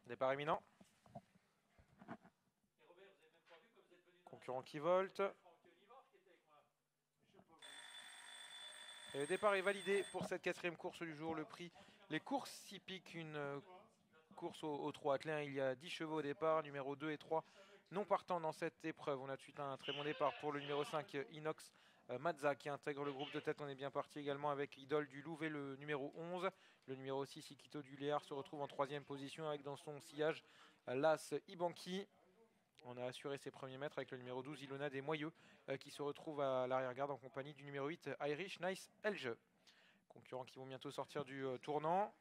Départ imminent. Concurrent qui volte. Et le départ est validé pour cette quatrième course du jour. Le prix, les courses hippiques, une course au trot attelé. Il y a 10 chevaux au départ, numéro 2 et 3 non partant dans cette épreuve. On a tout de suite un très bon départ pour le numéro 5, Inox Mazza, qui intègre le groupe de tête. On est bien parti également avec Idole du Louvet, le numéro 11. Le numéro 6, Ikito du Léard, se retrouve en troisième position avec dans son sillage l'As Ibanki. On a assuré ses premiers mètres avec le numéro 12, Ilona des Moyeux, qui se retrouve à l'arrière-garde en compagnie du numéro 8, Irish Nice Elge. Concurrents qui vont bientôt sortir du tournant.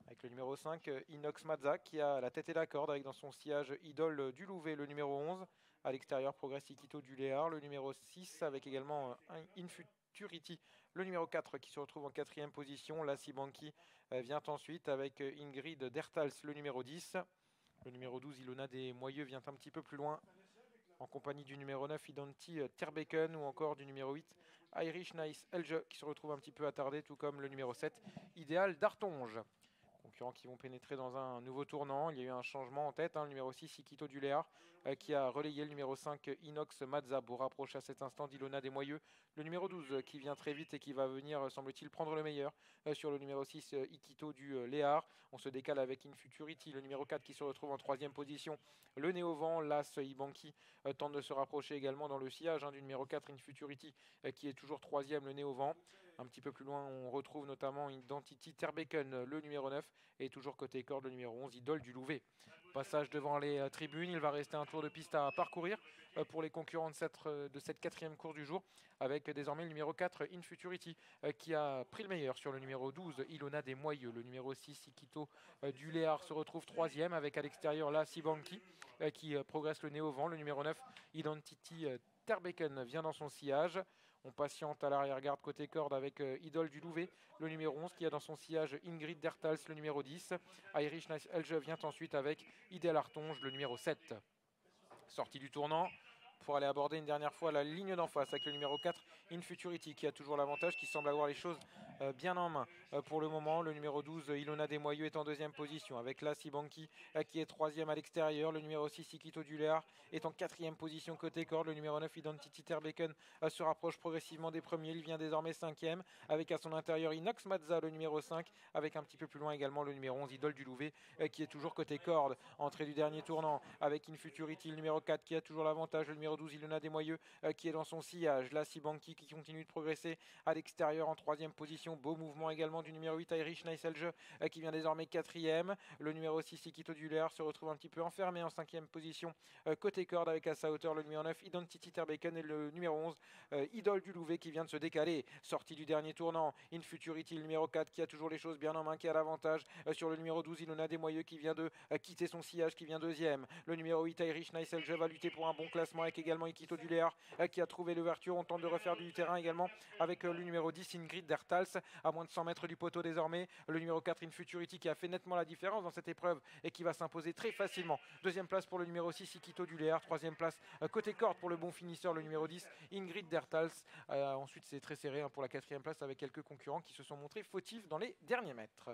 Avec le numéro 5, Inox Mazza, qui a la tête et la corde avec dans son sillage Idole du Louvet, le numéro 11. À l'extérieur, progresse Ikito du Léard, le numéro 6, avec également Infuturity, le numéro 4, qui se retrouve en quatrième position. Lassi Banki vient ensuite avec Ingrid Dertals, le numéro 10. Le numéro 12, Ilona des Moyeux, vient un petit peu plus loin en compagnie du numéro 9, Idanti Terbeken, ou encore du numéro 8, Irish Nice Elge, qui se retrouve un petit peu attardé, tout comme le numéro 7, Idéal d'Artonge. Concurrents qui vont pénétrer dans un nouveau tournant. Il y a eu un changement en tête. Le numéro 6, Ikito du Léard, qui a relayé le numéro 5, Inox Mazza, pour rapprocher à cet instant d'Ilona des Moyeux. Le numéro 12 qui vient très vite et qui va venir, semble-t-il, prendre le meilleur sur le numéro 6, Ikito du Léard. On se décale avec Infuturity, le numéro 4 qui se retrouve en troisième position. Le nez au vent, l'As Ibanki tente de se rapprocher également dans le sillage du numéro 4, Infuturity, qui est toujours troisième, le nez au vent. Un petit peu plus loin, on retrouve notamment Identity Terbeken, le numéro 9, et toujours côté corde, le numéro 11, Idole du Louvet. Passage devant les tribunes, il va rester un tour de piste à parcourir pour les concurrents de cette quatrième course du jour, avec désormais le numéro 4, Infuturity, qui a pris le meilleur sur le numéro 12, Ilona des Moyeux. Le numéro 6, Ikito du Léard, se retrouve troisième, avec à l'extérieur la Sibanki, qui progresse le nez au vent. Le numéro 9, Identity Terbeken, vient dans son sillage. On patiente à l'arrière-garde côté corde avec Idole du Louvet, le numéro 11, qui a dans son sillage Ingrid Dertals, le numéro 10. Irish Nice Elge vient ensuite avec Idéal Artonge, le numéro 7. Sortie du tournant pour aller aborder une dernière fois la ligne d'en face avec le numéro 4, Infuturity, qui a toujours l'avantage, qui semble avoir les choses bien en main pour le moment. Le numéro 12, Ilona des Moyeux, est en deuxième position avec Lassi Banki, qui est troisième à l'extérieur. Le numéro 6, Ikito du Léard, est en quatrième position côté corde. Le numéro 9, Identity Terbeken, se rapproche progressivement des premiers. Il vient désormais cinquième avec à son intérieur Inox Mazza, le numéro 5, avec un petit peu plus loin également le numéro 11, Idole du Louvet, qui est toujours côté corde. Entrée du dernier tournant avec Infuturity, le numéro 4, qui a toujours l'avantage. Le numéro 12, Ilona des Moyeux, qui est dans son sillage. Là, Sibanki, qui continue de progresser à l'extérieur en troisième position. Beau mouvement également du numéro 8, Irish Nice Elge, qui vient désormais quatrième. Le numéro 6, Ikito du Léard, se retrouve un petit peu enfermé en cinquième position côté corde, avec à sa hauteur le numéro 9, Identity Terbeken, et le numéro 11, Idole du Louvet, qui vient de se décaler. Sortie du dernier tournant, Infuturity, le numéro 4, qui a toujours les choses bien en main, qui a l'avantage sur le numéro 12, Ilona des Moyeux, qui vient de quitter son sillage, qui vient deuxième. Le numéro 8, Irish Nice Elge, va lutter pour un bon classement avec également Ikito du Léard, qui a trouvé l'ouverture. On tente de refaire du terrain également avec le numéro 10, Ingrid Dertals, à moins de 100 mètres du poteau désormais. Le numéro 4, Infuturity, qui a fait nettement la différence dans cette épreuve et qui va s'imposer très facilement. Deuxième place pour le numéro 6, Ikito du Léard. Troisième place côté corde pour le bon finisseur, le numéro 10, Ingrid Dertals. Ensuite, c'est très serré pour la quatrième place avec quelques concurrents qui se sont montrés fautifs dans les derniers mètres.